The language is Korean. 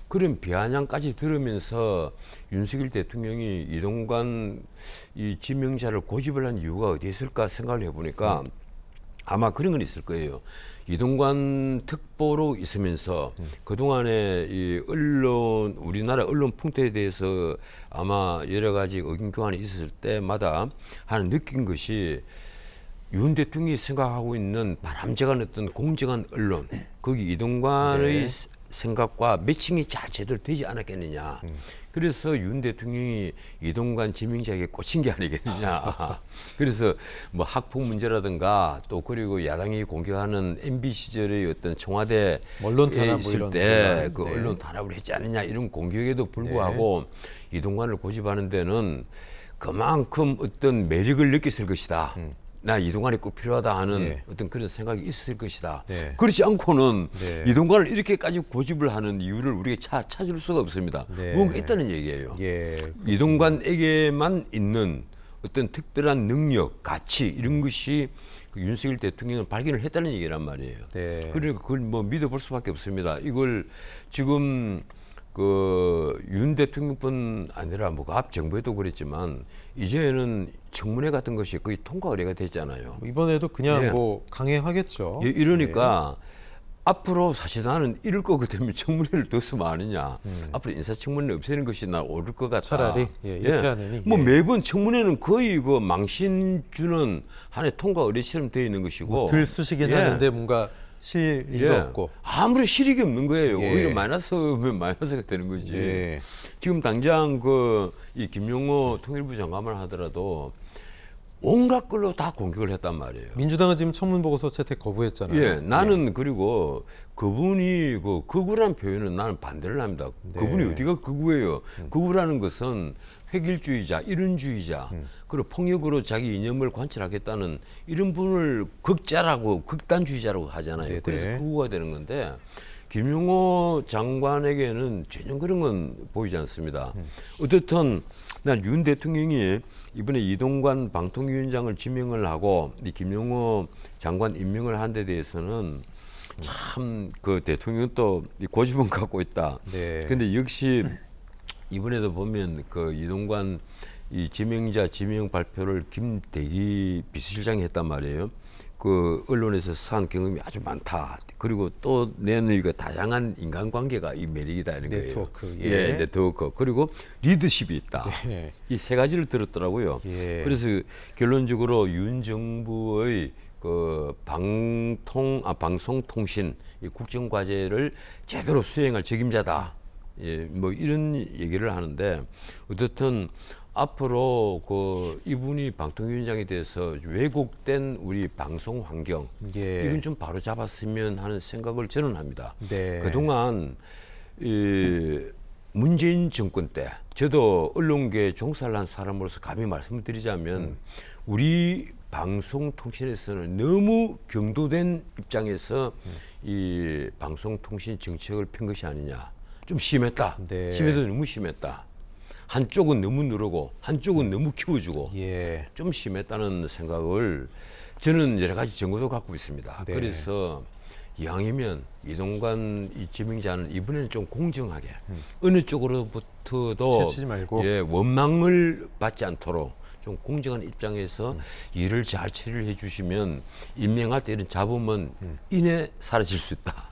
그런 비아냥까지 들으면서 윤석열 대통령이 이동관 이 지명자를 고집을 한 이유가 어디에 있을까 생각을 해보니까 아마 그런 건 있을 거예요. 이동관 특보로 있으면서 그동안에 이 언론, 우리나라 언론 풍토에 대해서 아마 여러 가지 의견 교환이 있었을 때마다 하나 느낀 것이 윤 대통령이 생각하고 있는 바람직한 어떤 공정한 언론, 거기 이동관의 생각과 매칭이 잘 제대로 되지 않았겠느냐. 그래서 윤 대통령이 이동관 지명자에게 꽂힌 게 아니겠느냐. 그래서 뭐 학폭 문제라든가 또 그리고 야당이 공격하는 MB 시절의 어떤 청와대 언론 탄압 있을 뭐 때 그 언론 탄압을 했지 않느냐 이런 공격에도 불구하고 이동관을 고집하는 데는 그만큼 어떤 매력을 느꼈을 것이다. 나 이동관이 꼭 필요하다 하는 어떤 그런 생각이 있을 것이다. 그렇지 않고는 이동관을 이렇게까지 고집을 하는 이유를 우리가 찾을 수가 없습니다. 무언가 있다는 얘기예요. 이동관에게만 있는 어떤 특별한 능력, 가치 이런 것이 그 윤석열 대통령은 발견을 했다는 얘기란 말이에요. 그러니까 그걸 뭐 믿어볼 수밖에 없습니다. 이걸 지금 그 윤 대통령뿐 아니라 뭐 앞 정부에도 그랬지만 이제는 청문회 같은 것이 거의 통과 의뢰가 됐잖아요. 이번에도 그냥 뭐 강행하겠죠. 이러니까 앞으로 사실 나는 이럴 거 같으면 청문회를 더 쓰면 아니냐. 앞으로 인사청문회 없애는 것이 나 옳을 것 같다. 차라리 이렇게 하느니. 뭐 매번 청문회는 거의 그 망신 주는 하나의 통과 의뢰처럼 되어 있는 것이고 뭐 들쑤시긴 하는데 뭔가 실익이 없고 아무리 실익이 없는 거예요. 오히려 마이너스면 마이너스가 되는 거지. 지금 당장 그 이 김용호 통일부 장관만 하더라도 온갖 걸로 다 공격을 했단 말이에요. 민주당은 지금 청문보고서 채택 거부했잖아요. 나는 그리고 그분이 그 극우라는 표현은 나는 반대를 합니다. 그분이 어디가 극우예요? 극우라는 것은 획일주의자, 이른주의자, 그리고 폭력으로 자기 이념을 관철하겠다는 이런 분을 극자라고 극단주의자라고 하잖아요. 그래서 극우가 되는 건데 김용호 장관에게는 전혀 그런 건 보이지 않습니다. 어떻든 난 윤 대통령이 이번에 이동관 방통위원장을 지명을 하고 이 김용호 장관 임명을 한 데 대해서는 참 그 대통령 또 고집은 갖고 있다. 근데 역시 이번에도 보면 그 이동관 이 지명자 지명 발표를 김대기 비서실장이 했단 말이에요. 그 언론에서 산 경험이 아주 많다. 그리고 또 내는 이거 다양한 인간관계가 이 매력이다 이런 거예요. 네트워크. 그리고 리더십이 있다. 이 세 가지를 들었더라고요. 그래서 결론적으로 윤 정부의 그 방송통신 이 국정과제를 제대로 수행할 책임자다. 뭐 이런 얘기를 하는데 어떻든 앞으로 그 이분이 방통위원장에 대해서 왜곡된 우리 방송 환경 이건 좀 바로 잡았으면 하는 생각을 저는 합니다. 그동안 이 문재인 정권 때 저도 언론계에 종사를 한 사람으로서 감히 말씀을 드리자면 우리 방송통신에서는 너무 경도된 입장에서 이 방송통신 정책을 편 것이 아니냐. 좀 심했다. 심해도 너무 심했다. 한쪽은 너무 누르고 한쪽은 너무 키워주고 좀 심했다는 생각을 저는 여러 가지 증거도 갖고 있습니다. 그래서 이왕이면 이동관 이 지명자는 이번에는 좀 공정하게 어느 쪽으로부터도 치지 말고 원망을 받지 않도록 좀 공정한 입장에서 일을 잘 처리를 해주시면 임명할 때 이런 잡음은 이내 사라질 수 있다.